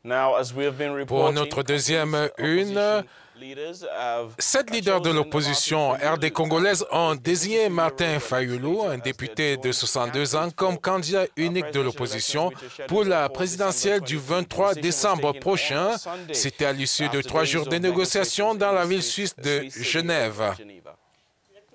Pour notre deuxième une, 7 leaders de l'opposition RD congolaise ont désigné Martin Fayulu, un député de 62 ans, comme candidat unique de l'opposition pour la présidentielle du 23 décembre prochain. C'était à l'issue de 3 jours de négociations dans la ville suisse de Genève.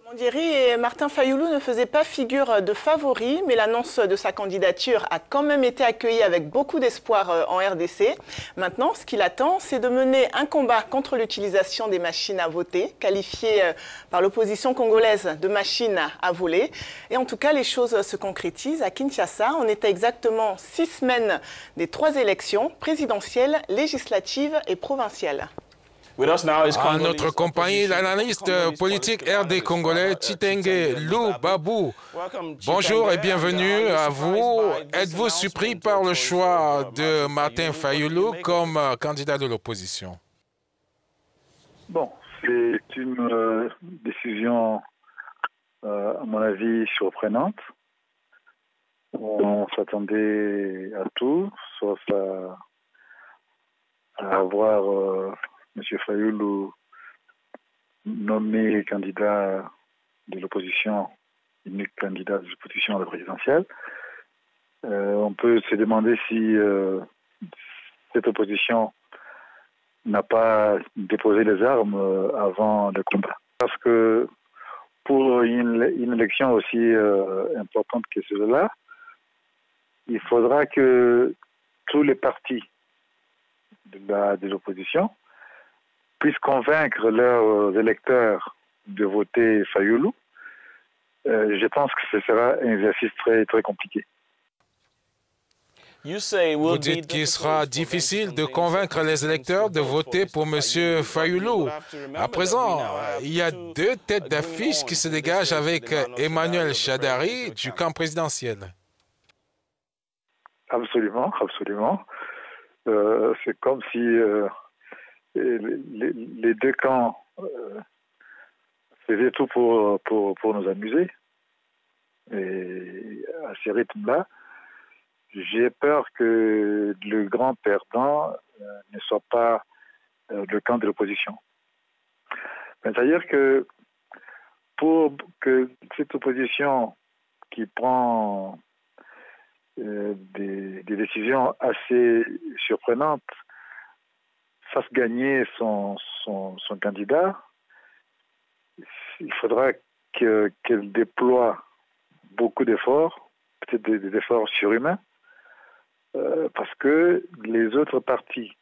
Mondieri et Martin Fayulu ne faisaient pas figure de favoris, mais l'annonce de sa candidature a quand même été accueillie avec beaucoup d'espoir en RDC. Maintenant, ce qu'il attend, c'est de mener un combat contre l'utilisation des machines à voter, qualifiées par l'opposition congolaise de machines à voler. Et en tout cas, les choses se concrétisent. À Kinshasa, on était exactement 6 semaines des 3 élections présidentielles, législatives et provinciales. À notre compagnie, l'analyste politique RD congolais Chitenge Lou Babou. Bonjour et bienvenue à vous. Êtes-vous surpris par le choix de Martin Fayulu comme candidat de l'opposition? Bon, c'est une décision, à mon avis, surprenante. On s'attendait à tout, sauf à avoir M. Fayulu nommé candidat de l'opposition, unique candidat de l'opposition à la présidentielle. On peut se demander si cette opposition n'a pas déposé les armes avant le combat. Parce que pour une élection aussi importante que celle-là, il faudra que tous les partis de l'opposition puissent convaincre leurs électeurs de voter Fayulu. Je pense que ce sera un exercice très, très compliqué. Vous dites qu'il sera difficile de convaincre les électeurs de voter pour M. Fayulu. À présent, il y a 2 têtes d'affiche qui se dégagent avec Emmanuel Shadari du camp présidentiel. Absolument, absolument. C'est comme si les 2 camps faisaient tout pour nous amuser. Et à ce rythme-là, j'ai peur que le grand perdant ne soit pas le camp de l'opposition. C'est-à-dire que pour que cette opposition qui prend des décisions assez surprenantes fasse gagner son candidat, il faudra qu'elle déploie beaucoup d'efforts, peut-être des efforts surhumains, parce que les autres partis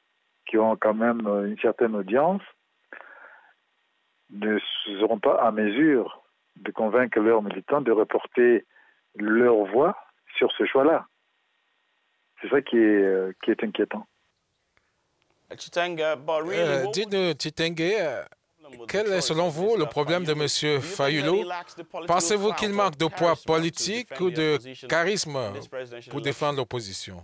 qui ont quand même une certaine audience ne seront pas à mesure de convaincre leurs militants de reporter leur voix sur ce choix-là. C'est ça qui est inquiétant. Dites-nous, Chitenge, quel est selon vous le problème de M. Fayulu? Pensez-vous qu'il manque de poids politique ou de charisme pour défendre l'opposition?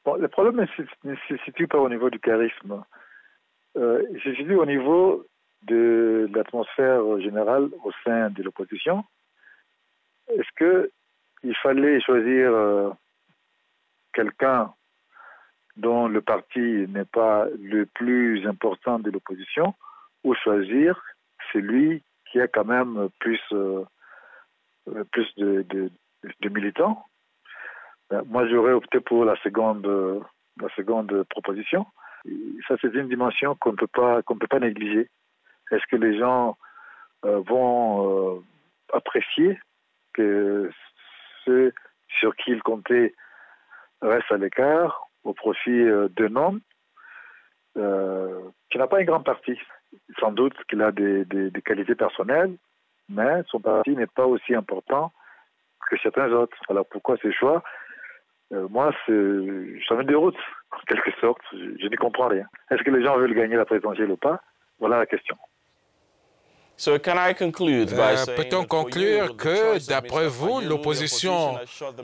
Bon, le problème ne se situe pas au niveau du charisme. Il se situe au niveau de l'atmosphère générale au sein de l'opposition. Est-ce qu'il fallait choisir quelqu'un dont le parti n'est pas le plus important de l'opposition, ou choisir celui qui a quand même plus de militants? Moi, j'aurais opté pour la seconde proposition. Ça, c'est une dimension qu'on ne peut pas négliger. Est-ce que les gens vont apprécier que ceux sur qui ils comptaient restent à l'écart au profit d'un homme qui n'a pas un grand parti? Sans doute qu'il a des qualités personnelles, mais son parti n'est pas aussi important que certains autres. Alors pourquoi ce choix? Moi, ça me déroute, en quelque sorte. Je n'y comprends rien. Est-ce que les gens veulent gagner la présidentielle ou pas? Voilà la question. Peut-on conclure que, d'après vous, l'opposition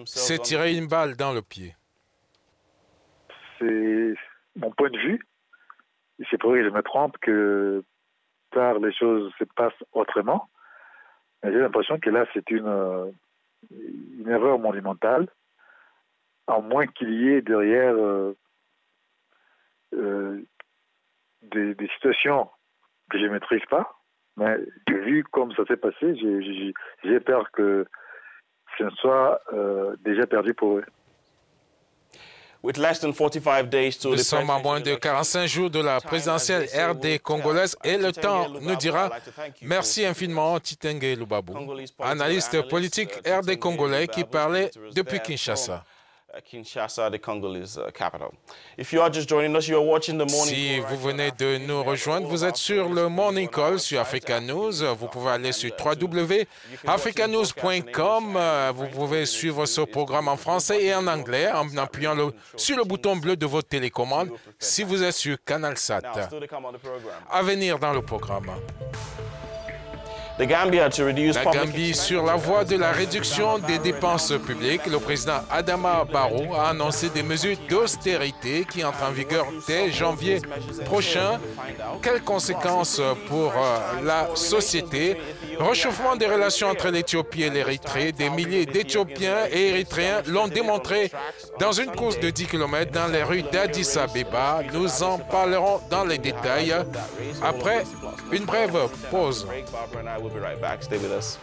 s'est tiré une balle dans le pied? C'est mon point de vue. C'est pour que je me trompe, que tard les choses se passent autrement. Mais j'ai l'impression que là, c'est une erreur monumentale, à moins qu'il y ait derrière des situations que je ne maîtrise pas, mais vu comme ça s'est passé, j'ai peur que ce soit déjà perdu pour eux. Nous sommes à moins de 45 jours de la présidentielle RD congolaise et le temps nous dira merci infiniment Titenge Lubabu, analyste politique RD congolais qui parlait depuis Kinshasa. Kinshasa, the Congolese capital. If you are just joining us, you are watching the morning. Si vous venez de nous rejoindre, vous êtes sur le Morning Call sur Africa News. Vous pouvez aller sur www.africanews.com. Vous pouvez suivre ce programme en français et en anglais en appuyant sur le bouton bleu de votre télécommande si vous êtes sur CanalSat. À venir dans le programme. La Gambie sur la voie de la réduction des dépenses publiques. Le président Adama Barrow a annoncé des mesures d'austérité qui entrent en vigueur dès janvier prochain. Quelles conséquences pour la société? Réchauffement des relations entre l'Éthiopie et l'Érythrée. Des milliers d'Éthiopiens et Érythréens l'ont démontré dans une course de 10 km dans les rues d'Addis Abeba. Nous en parlerons dans les détails après une brève pause. We'll be right back. Stay with us.